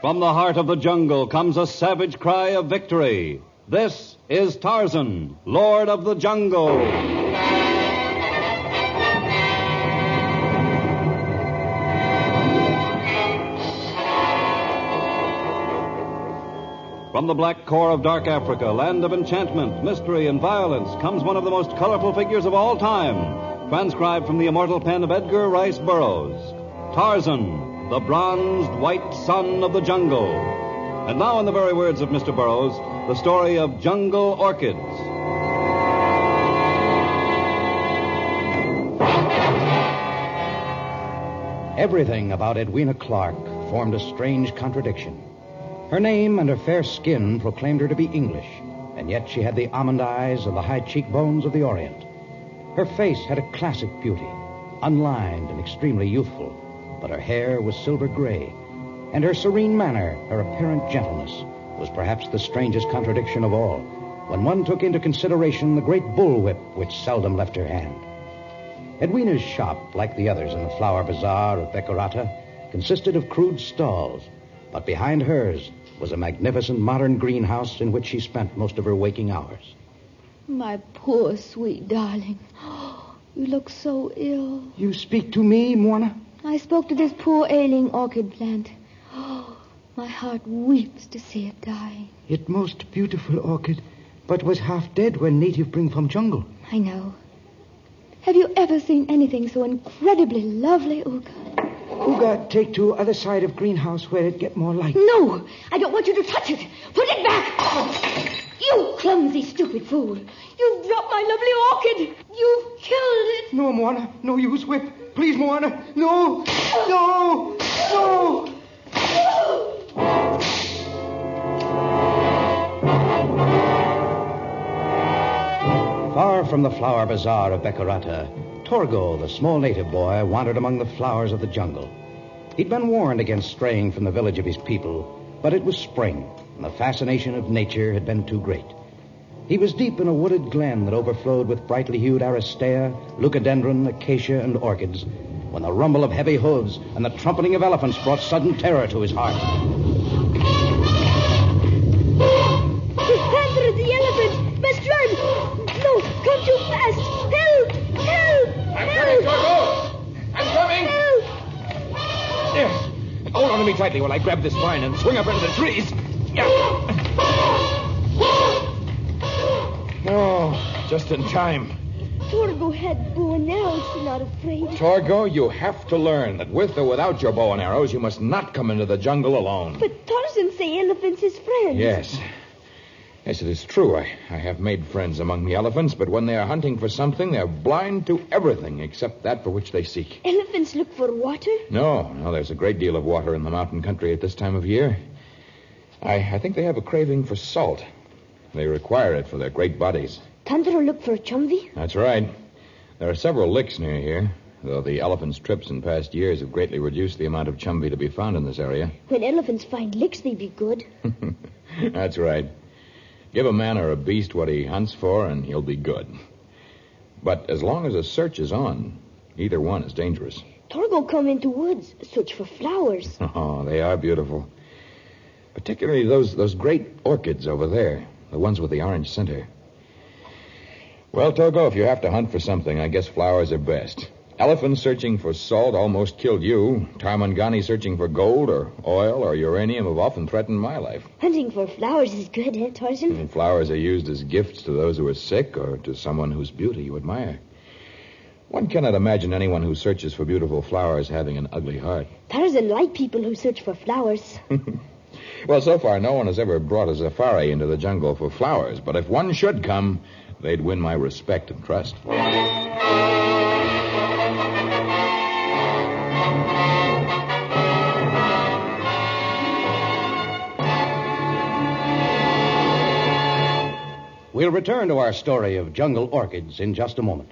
From the heart of the jungle comes a savage cry of victory. This is Tarzan, Lord of the Jungle. From the black core of dark Africa, land of enchantment, mystery, and violence, comes one of the most colorful figures of all time, transcribed from the immortal pen of Edgar Rice Burroughs. Tarzan, the bronzed white son of the jungle. And now, in the very words of Mr. Burroughs, the story of Jungle Orchids. Everything about Edwina Clark formed a strange contradiction. Her name and her fair skin proclaimed her to be English, and yet she had the almond eyes and the high cheekbones of the Orient. Her face had a classic beauty, unlined and extremely youthful, but her hair was silver gray, and her serene manner, her apparent gentleness, was perhaps the strangest contradiction of all, when one took into consideration the great bullwhip which seldom left her hand. Edwina's shop, like the others in the flower bazaar of Beccarata, consisted of crude stalls, but behind hers was a magnificent modern greenhouse in which she spent most of her waking hours. My poor, sweet darling. You look so ill. You speak to me, Moana? I spoke to this poor ailing orchid plant. My heart weeps to see it die. It most beautiful orchid, but was half dead when native bring from jungle. I know. Have you ever seen anything so incredibly lovely, Uga? Uga, take to other side of greenhouse where it get more light. No, I don't want you to touch it. Put it back. You clumsy, stupid fool. You've dropped my lovely orchid. You've killed it. No, Moana. No use whip. Please, Moana. No. No. No. Far from the flower bazaar of Beccarata, Torgo, the small native boy, wandered among the flowers of the jungle. He'd been warned against straying from the village of his people, but it was spring, and the fascination of nature had been too great. He was deep in a wooded glen that overflowed with brightly hued aristea, leucodendron, acacia, and orchids, when the rumble of heavy hooves and the trumpeting of elephants brought sudden terror to his heart. His panther is the elephant. Must run. No, come too fast. Help! Help! I'm coming, Torgo! I'm coming! Help! There. Hold on to me tightly while I grab this vine and swing up into the trees. Yeah. Oh, just in time. Torgo had bow and arrows. She's not afraid. Torgo, you have to learn that with or without your bow and arrows, you must not come into the jungle alone. But Tarzan say elephants his friends. Yes. Yes, it is true. I have made friends among the elephants, but when they are hunting for something, they're blind to everything except that for which they seek. Elephants look for water? No, there's a great deal of water in the mountain country at this time of year. I think they have a craving for salt. They require it for their great bodies. Tundra look for chumvi? That's right. There are several licks near here, though the elephants' trips in past years have greatly reduced the amount of chumvi to be found in this area. When elephants find licks, they be good. That's right. Give a man or a beast what he hunts for, and he'll be good. But as long as a search is on, either one is dangerous. Torgo come into woods, search for flowers. Oh, they are beautiful. Particularly those great orchids over there, the ones with the orange center. Well, Torgo, if you have to hunt for something, I guess flowers are best. Elephants searching for salt almost killed you. Tarmangani searching for gold or oil or uranium have often threatened my life. Hunting for flowers is good, eh, Tarzan? And flowers are used as gifts to those who are sick or to someone whose beauty you admire. One cannot imagine anyone who searches for beautiful flowers having an ugly heart. Tarzan like people who search for flowers. Well, so far, no one has ever brought a safari into the jungle for flowers, but if one should come, they'd win my respect and trust. We'll return to our story of jungle orchids in just a moment.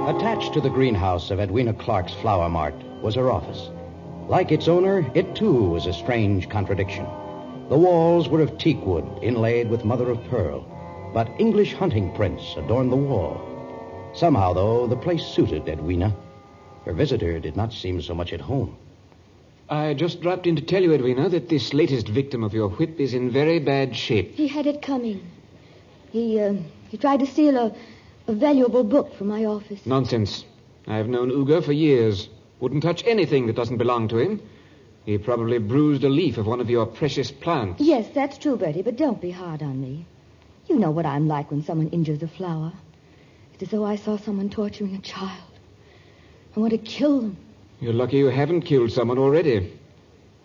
Attached to the greenhouse of Edwina Clark's flower mart was her office. Like its owner, it too was a strange contradiction. The walls were of teak wood inlaid with mother of pearl, but English hunting prints adorned the wall. Somehow, though, the place suited Edwina. Her visitor did not seem so much at home. I just dropped in to tell you, Edwina, that this latest victim of your whip is in very bad shape. He had it coming. He tried to steal a valuable book from my office. Nonsense. I've known Uga for years. Wouldn't touch anything that doesn't belong to him. He probably bruised a leaf of one of your precious plants. Yes, that's true, Bertie, but don't be hard on me. You know what I'm like when someone injures a flower. It's as though I saw someone torturing a child. I want to kill them. You're lucky you haven't killed someone already.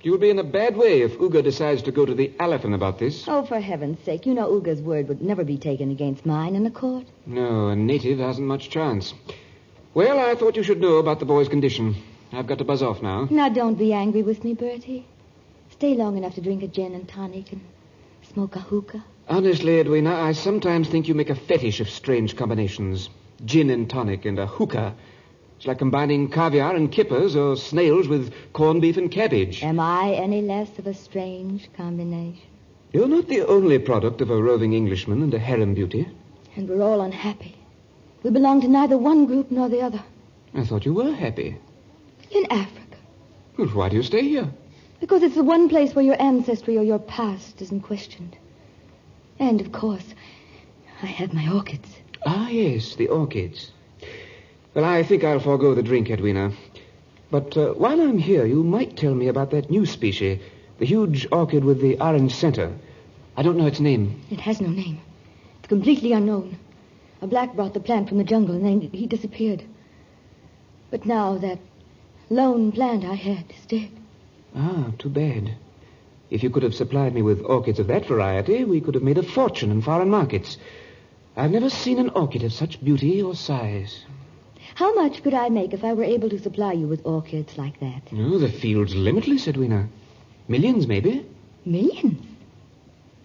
You'll be in a bad way if Uga decides to go to the elephant about this. Oh, for heaven's sake, you know Uga's word would never be taken against mine in a court. No, a native hasn't much chance. Well, I thought you should know about the boy's condition. I've got to buzz off now. Now, don't be angry with me, Bertie. Stay long enough to drink a gin and tonic and smoke a hookah. Honestly, Edwina, I sometimes think you make a fetish of strange combinations. Gin and tonic and a hookah. It's like combining caviar and kippers or snails with corned beef and cabbage. Am I any less of a strange combination? You're not the only product of a roving Englishman and a harem beauty. And we're all unhappy. We belong to neither one group nor the other. I thought you were happy. In Africa. Well, why do you stay here? Because it's the one place where your ancestry or your past isn't questioned. And, of course, I have my orchids. Ah, yes, the orchids. Well, I think I'll forego the drink, Edwina. But while I'm here, you might tell me about that new species, the huge orchid with the orange center. I don't know its name. It has no name. It's completely unknown. A black brought the plant from the jungle, and then he disappeared. But now that lone plant I had is dead. Ah, too bad. If you could have supplied me with orchids of that variety, we could have made a fortune in foreign markets. I've never seen an orchid of such beauty or size. How much could I make if I were able to supply you with orchids like that? Oh, the field's limitless, Edwina. Millions, maybe. Millions?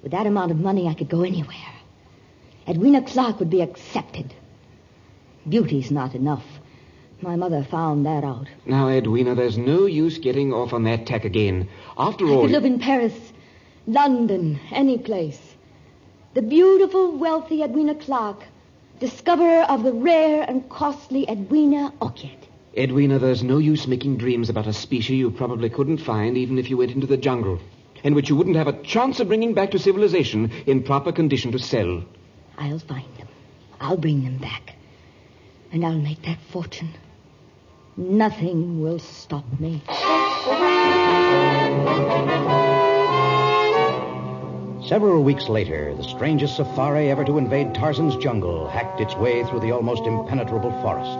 With that amount of money, I could go anywhere. Edwina Clark would be accepted. Beauty's not enough. My mother found that out. Now, Edwina, there's no use getting off on that tack again. After I all... could live in Paris, London, any place. The beautiful, wealthy Edwina Clark, discoverer of the rare and costly Edwina orchid. Edwina, there's no use making dreams about a species you probably couldn't find even if you went into the jungle, and which you wouldn't have a chance of bringing back to civilization in proper condition to sell. I'll find them. I'll bring them back. And I'll make that fortune. Nothing will stop me. Several weeks later, the strangest safari ever to invade Tarzan's jungle hacked its way through the almost impenetrable forest.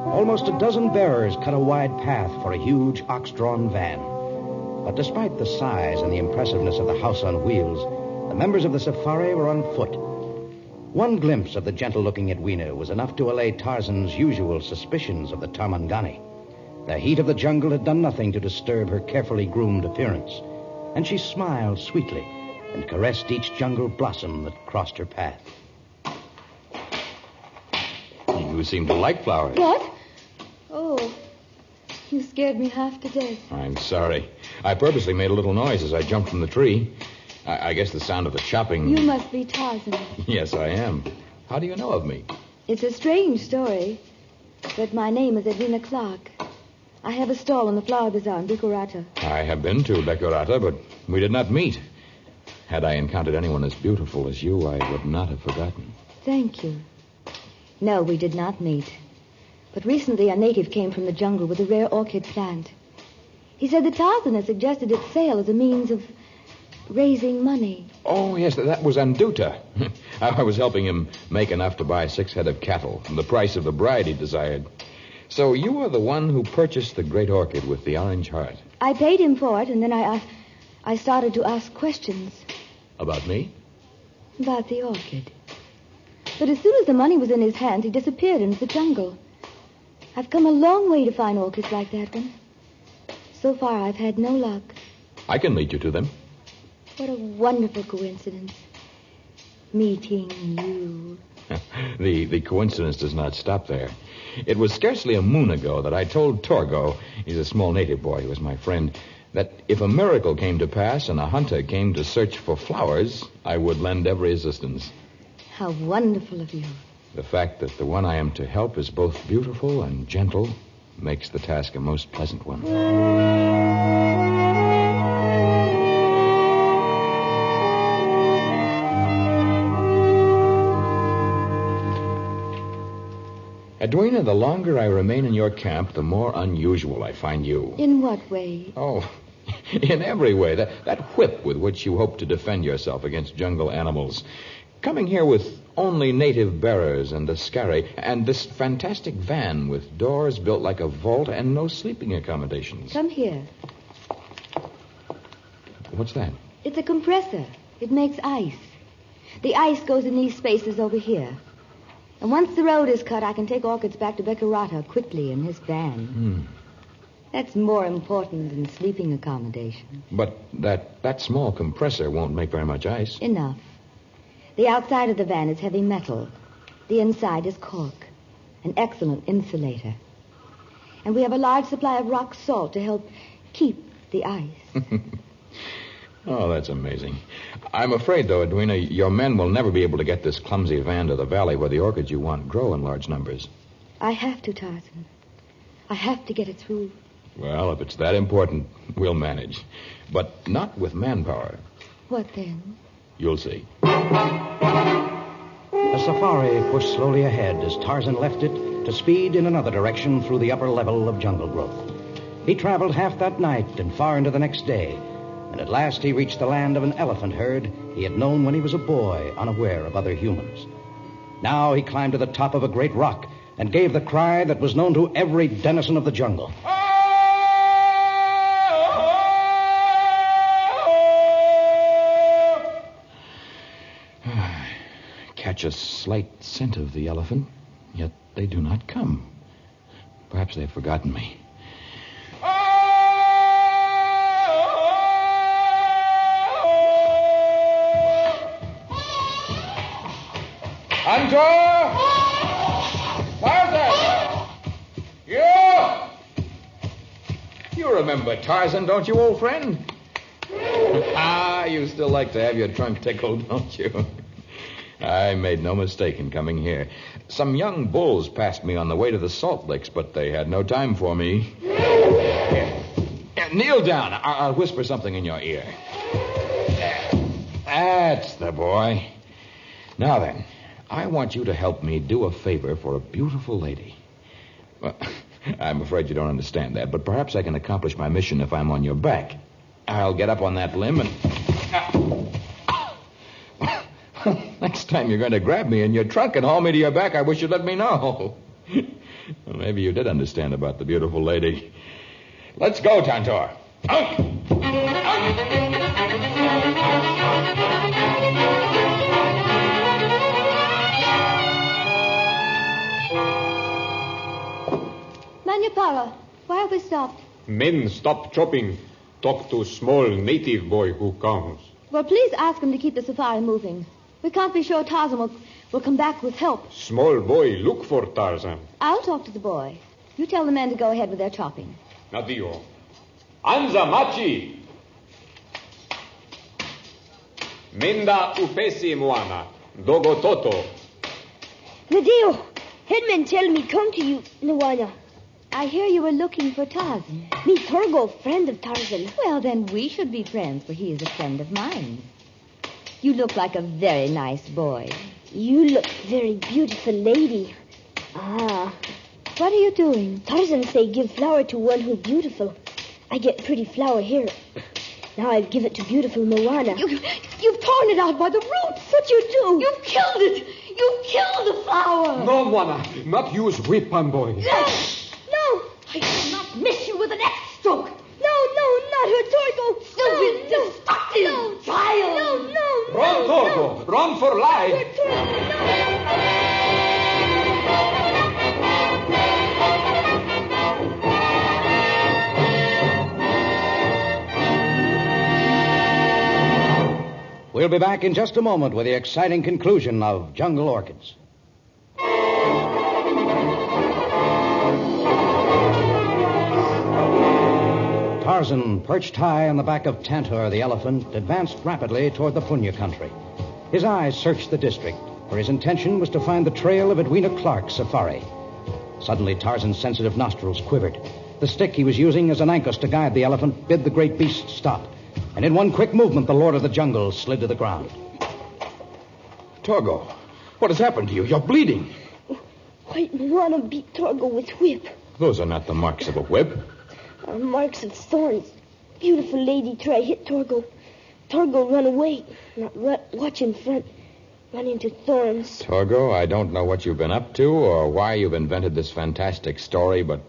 Almost a dozen bearers cut a wide path for a huge ox-drawn van. But despite the size and the impressiveness of the house on wheels, the members of the safari were on foot. One glimpse of the gentle-looking Edwina was enough to allay Tarzan's usual suspicions of the Tarmangani. The heat of the jungle had done nothing to disturb her carefully groomed appearance, and she smiled sweetly and caressed each jungle blossom that crossed her path. You seem to like flowers. What? Oh, you scared me half to death. I'm sorry. I purposely made a little noise as I jumped from the tree. I guess the sound of the chopping... You must be Tarzan. Yes, I am. How do you know of me? It's a strange story, but my name is Edwina Clark. I have a stall in the flower bazaar in Decorata. I have been to Decorata, but we did not meet. Had I encountered anyone as beautiful as you, I would not have forgotten. Thank you. No, we did not meet. But recently a native came from the jungle with a rare orchid plant. He said that Tarzan had suggested its sale as a means of raising money. Oh, yes, that was Anduta. I was helping him make enough to buy 6 head of cattle, and the price of the bride he desired. So you are the one who purchased the great orchid with the orange heart. I paid him for it, and then I started to ask questions. About me? About the orchid. But as soon as the money was in his hands, he disappeared into the jungle. I've come a long way to find orchids like that one. So far, I've had no luck. I can lead you to them. What a wonderful coincidence. Meeting you. The coincidence does not stop there. It was scarcely a moon ago that I told Torgo, he's a small native boy who was my friend, that if a miracle came to pass and a hunter came to search for flowers, I would lend every assistance. How wonderful of you. The fact that the one I am to help is both beautiful and gentle makes the task a most pleasant one. Edwina, the longer I remain in your camp, the more unusual I find you. In what way? Oh, in every way. That whip with which you hope to defend yourself against jungle animals. Coming here with only native bearers and a scarry, and this fantastic van with doors built like a vault and no sleeping accommodations. Come here. What's that? It's a compressor. It makes ice. The ice goes in these spaces over here. And once the road is cut, I can take Orchids back to Beccarata quickly in this van. That's more important than sleeping accommodation. But that small compressor won't make very much ice. Enough. The outside of the van is heavy metal. The inside is cork, an excellent insulator. And we have a large supply of rock salt to help keep the ice. Oh, that's amazing. I'm afraid, though, Edwina, your men will never be able to get this clumsy van to the valley where the orchids you want grow in large numbers. I have to, Tarzan. I have to get it through. Well, if it's that important, we'll manage. But not with manpower. What then? You'll see. The safari pushed slowly ahead as Tarzan left it to speed in another direction through the upper level of jungle growth. He traveled half that night and far into the next day, and at last he reached the land of an elephant herd he had known when he was a boy, unaware of other humans. Now he climbed to the top of a great rock and gave the cry that was known to every denizen of the jungle. Catch a slight scent of the elephant, yet they do not come. Perhaps they've forgotten me. Hunter! Tarzan! You remember Tarzan, don't you, old friend? You still like to have your trunk tickled, don't you? I made no mistake in coming here. Some young bulls passed me on the way to the salt licks, but they had no time for me. Here. Kneel down. I'll whisper something in your ear. That's the boy. Now then, I want you to help me do a favor for a beautiful lady. Well, I'm afraid you don't understand that, but perhaps I can accomplish my mission if I'm on your back. I'll get up on that limb and... Next time you're going to grab me in your trunk and haul me to your back, I wish you'd let me know. Well, maybe you did understand about the beautiful lady. Let's go, Tantor. Manupara, why have we stopped? Men stop chopping. Talk to small native boy who comes. Well, please ask him to keep the safari moving. We can't be sure Tarzan will come back with help. Small boy look for Tarzan. I'll talk to the boy. You tell the men to go ahead with their chopping. Nadio. Anza machi. Menda upesi moana. Dogo toto. Nadio, headmen tell me come to you, Nawana. I hear you were looking for Tarzan. Me Torgo, friend of Tarzan. Well, then we should be friends, for he is a friend of mine. You look like a very nice boy. You look very beautiful lady. Ah. What are you doing? Tarzan say give flower to one who beautiful. I get pretty flower here. Now I'll give it to beautiful Moana. You've torn it out by the roots. What you do? You've killed it. You've killed the flower. No, Moana. Not use whip on boy. No. I will not miss you with an axe stroke. No, not her, Torgo. Stupid, destructive child. No. Run, Torgo. Run for life. We'll be back in just a moment with the exciting conclusion of Jungle Orchids. Tarzan, perched high on the back of Tantor the elephant, advanced rapidly toward the Punya country. His eyes searched the district, for his intention was to find the trail of Edwina Clark's safari. Suddenly, Tarzan's sensitive nostrils quivered. The stick he was using as an ankus to guide the elephant bid the great beast stop. And in one quick movement, the Lord of the Jungle slid to the ground. Torgo, what has happened to you? You're bleeding. White Moana beat Torgo with whip. Those are not the marks of a whip. Are marks of thorns. Beautiful lady try hit Torgo. Torgo run away. Not watch in front. Run into thorns. Torgo, I don't know what you've been up to or why you've invented this fantastic story, but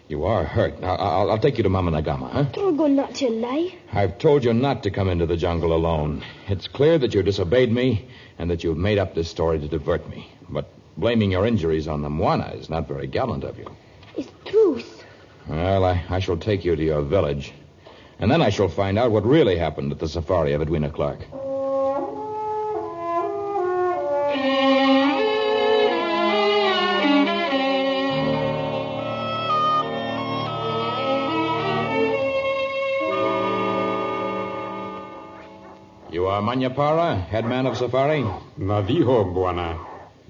you are hurt. I'll take you to Mama Nagama, huh? Torgo not to lie. I've told you not to come into the jungle alone. It's clear that you disobeyed me and that you've made up this story to divert me. But blaming your injuries on the Moana is not very gallant of you. It's truth. Well, I shall take you to your village. And then I shall find out what really happened at the safari of Edwina Clark. You are Manyapara, headman of safari? Naviho, Buana.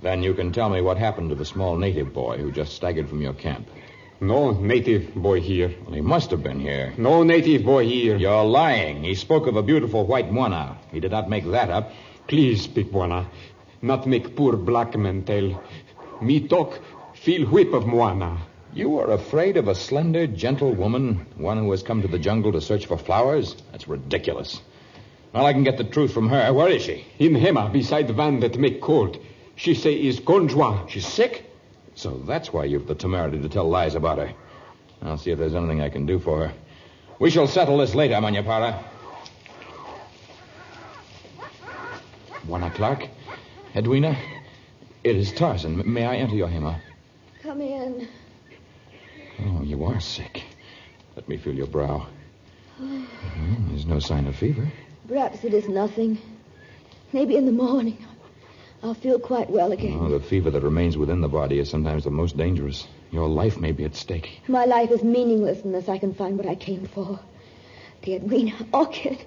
Then you can tell me what happened to the small native boy who just staggered from your camp. No native boy here. Well, he must have been here. No native boy here. You're lying. He spoke of a beautiful white Moana. He did not make that up. Please speak, Buana. Not make poor black man tell. Me talk, feel whip of Moana. You are afraid of a slender, gentle woman, one who has come to the jungle to search for flowers? That's ridiculous. Well, I can get the truth from her. Where is she? In Hema, beside the van that make cold. She say is Conjoint. She's sick? So that's why you've the temerity to tell lies about her. I'll see if there's anything I can do for her. We shall settle this later, Manyapara. 1 o'clock. Edwina, it is Tarzan. May I enter your Hema? Come in. Oh, you are sick. Let me feel your brow. There's no sign of fever. Perhaps it is nothing. Maybe in the morning I'll feel quite well again. Oh, the fever that remains within the body is sometimes the most dangerous. Your life may be at stake. My life is meaningless unless I can find what I came for. The Edwina orchid.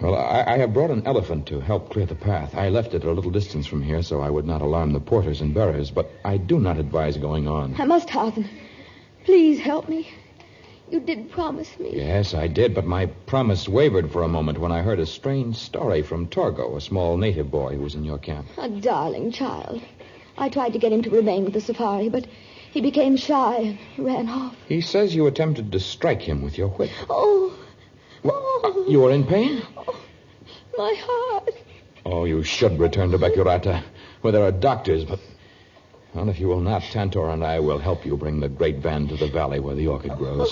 Well, I have brought an elephant to help clear the path. I left it at a little distance from here so I would not alarm the porters and bearers, but I do not advise going on. I must, Tarzan. Please help me. You did promise me. Yes, I did, but my promise wavered for a moment when I heard a strange story from Torgo, a small native boy who was in your camp. A darling child. I tried to get him to remain with the safari, but he became shy and ran off. He says you attempted to strike him with your whip. Oh. You are in pain? Oh, my heart. Oh, you should return to Bekurata, where there are doctors, but... Well, if you will not, Tantor and I will help you bring the great van to the valley where the orchid grows.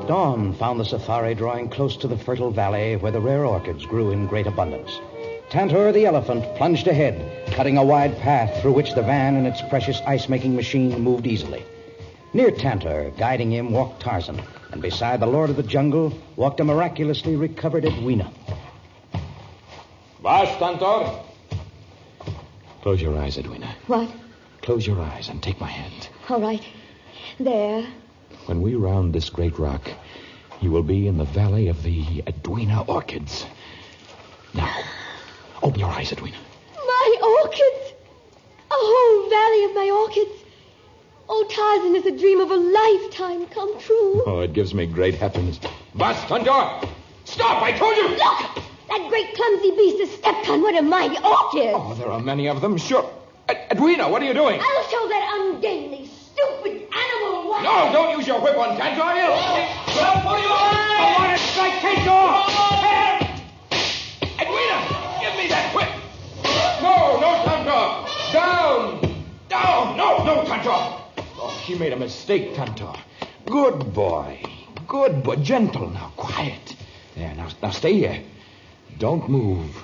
Dawn found the safari drawing close to the fertile valley where the rare orchids grew in great abundance. Tantor the elephant plunged ahead, cutting a wide path through which the van and its precious ice-making machine moved easily. Near Tantor, guiding him, walked Tarzan, and beside the Lord of the Jungle walked a miraculously recovered Edwina. Vas, Tantor. Close your eyes, Edwina. What? Close your eyes and take my hand. All right. There. When we round this great rock, you will be in the valley of the Edwina orchids. Now, open your eyes, Edwina. My orchids! A whole valley of my orchids. Oh, Tarzan, is a dream of a lifetime come true. Oh, it gives me great happiness. Vas, Tantor! Stop, I told you! Look! That great clumsy beast has stepped on one of my orchids. Oh, there are many of them, sure. Edwina, what are you doing? I'll show that ungainly, stupid animal what... No, don't use your whip on Tantor. Well, what are you... I want to strike Tantor! Edwina, give me that whip. No, Tantor. Down. No, Tantor. Oh, she made a mistake, Tantor. Good boy. Gentle now, quiet. There, now stay here. Don't move.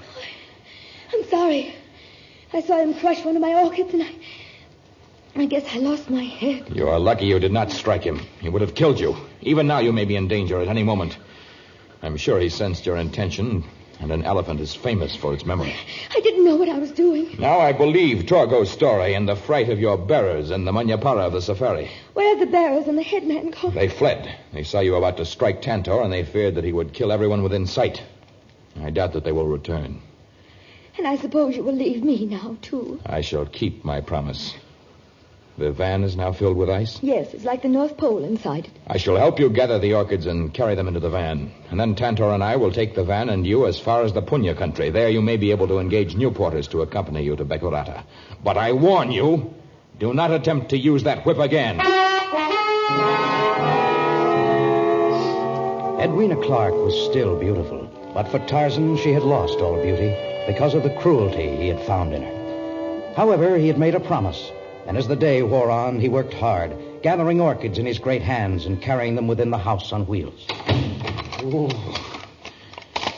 I'm sorry. I saw him crush one of my orchids, and I guess I lost my head. You are lucky you did not strike him. He would have killed you. Even now you may be in danger at any moment. I'm sure he sensed your intention, and an elephant is famous for its memory. I didn't know what I was doing. Now I believe Torgo's story and the fright of your bearers and the Manyapara of the safari. Where are the bearers and the headman gone? They fled. They saw you about to strike Tantor, and they feared that he would kill everyone within sight. I doubt that they will return. And I suppose you will leave me now, too. I shall keep my promise. The van is now filled with ice? Yes, it's like the North Pole inside it. I shall help you gather the orchids and carry them into the van. And then Tantor and I will take the van and you as far as the Punya country. There you may be able to engage new porters to accompany you to Bekurata. But I warn you, do not attempt to use that whip again. Edwina Clark was still beautiful, but for Tarzan she had lost all beauty because of the cruelty he had found in her. However, he had made a promise, and as the day wore on, he worked hard, gathering orchids in his great hands and carrying them within the house on wheels.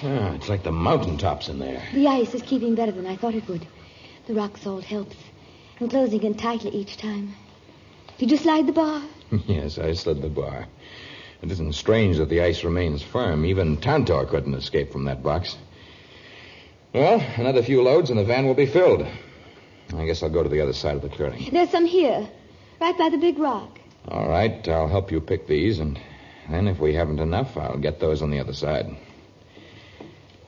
It's like the mountaintops in there. The ice is keeping better than I thought it would. The rock salt helps. I'm closing in tightly each time. Did you slide the bar? Yes, I slid the bar. It isn't strange that the ice remains firm. Even Tantor couldn't escape from that box. Well, another few loads and the van will be filled. I guess I'll go to the other side of the clearing. There's some here, right by the big rock. All right, I'll help you pick these, and then if we haven't enough, I'll get those on the other side.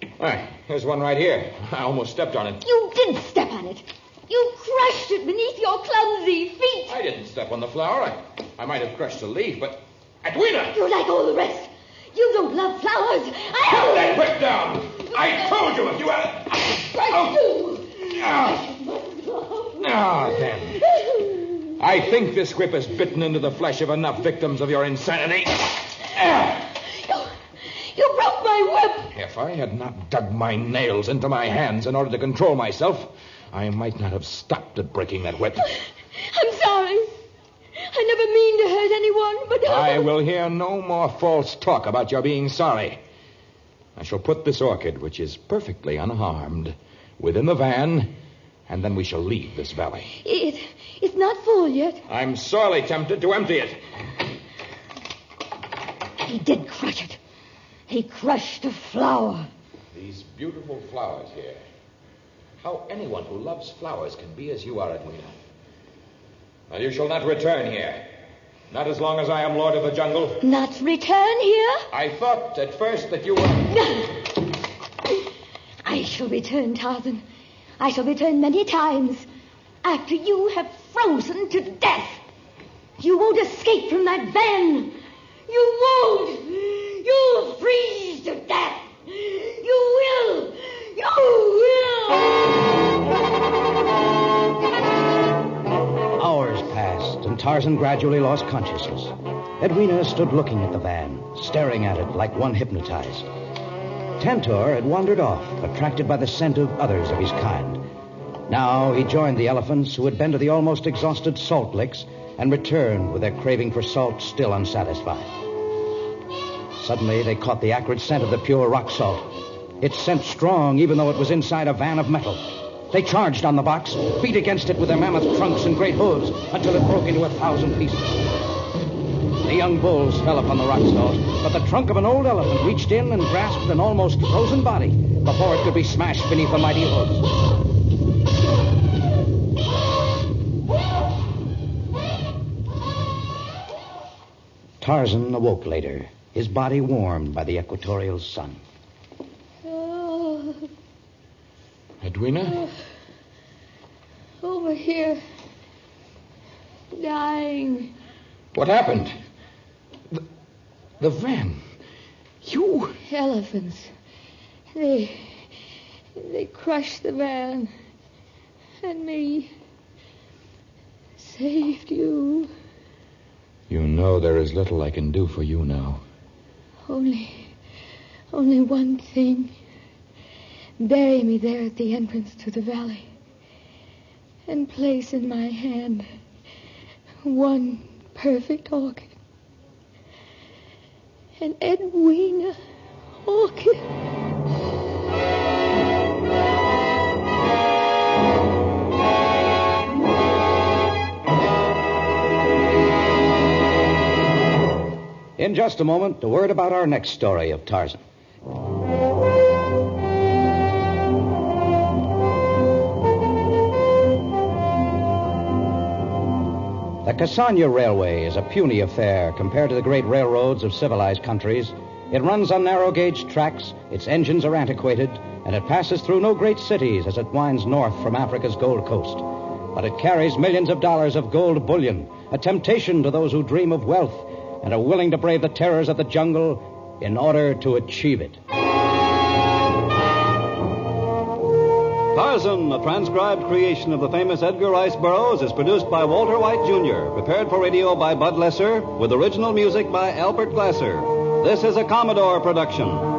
All right, here's one right here. I almost stepped on it. You did step on it. You crushed it beneath your clumsy feet. I didn't step on the flower. I might have crushed a leaf, but... Edwina! You're like all the rest. You don't love flowers. Put that whip down! I told you if you had... Then. I think this whip has bitten into the flesh of enough victims of your insanity. You broke my whip. If I had not dug my nails into my hands in order to control myself, I might not have stopped at breaking that whip. I'm sorry. I never mean to hurt anyone, but... I will hear no more false talk about your being sorry. I shall put this orchid, which is perfectly unharmed, within the van, and then we shall leave this valley. It's not full yet. I'm sorely tempted to empty it. He did crush it. He crushed a flower. These beautiful flowers here. How anyone who loves flowers can be as you are, Edwina. Well, you shall not return here. Not as long as I am Lord of the Jungle. Not return here? I thought at first that you were... I shall return, Tarzan. I shall return many times. After you have frozen to death. You won't escape from that van. You won't. You'll freeze to death. You will. You will. Hours passed, and Tarzan gradually lost consciousness. Edwina stood looking at the van, staring at it like one hypnotized. Tantor had wandered off, attracted by the scent of others of his kind. Now he joined the elephants who had been to the almost exhausted salt licks and returned with their craving for salt still unsatisfied. Suddenly they caught the acrid scent of the pure rock salt. Its scent strong even though it was inside a van of metal. They charged on the box, beat against it with their mammoth trunks and great hooves until it broke into 1,000 pieces. The young bulls fell upon the rock salt, but the trunk of an old elephant reached in and grasped an almost frozen body before it could be smashed beneath the mighty hooves. Tarzan awoke later, his body warmed by the equatorial sun. Edwina? Over here. Dying. What happened? The van. You... Elephants. They crushed the van. And me. Saved you. You know there is little I can do for you now. Only one thing. Bury me there at the entrance to the valley. And place in my hand one perfect orchid. An Edwina orchid. In just a moment, a word about our next story of Tarzan. The Cassania Railway is a puny affair compared to the great railroads of civilized countries, It runs on narrow-gauge tracks, its engines are antiquated, and it passes through no great cities as it winds north from Africa's Gold Coast. But it carries millions of dollars of gold bullion, a temptation to those who dream of wealth and are willing to brave the terrors of the jungle in order to achieve it. Tarzan, a transcribed creation of the famous Edgar Rice Burroughs, is produced by Walter White, Jr., prepared for radio by Bud Lesser, with original music by Albert Glasser. This is a Commodore production.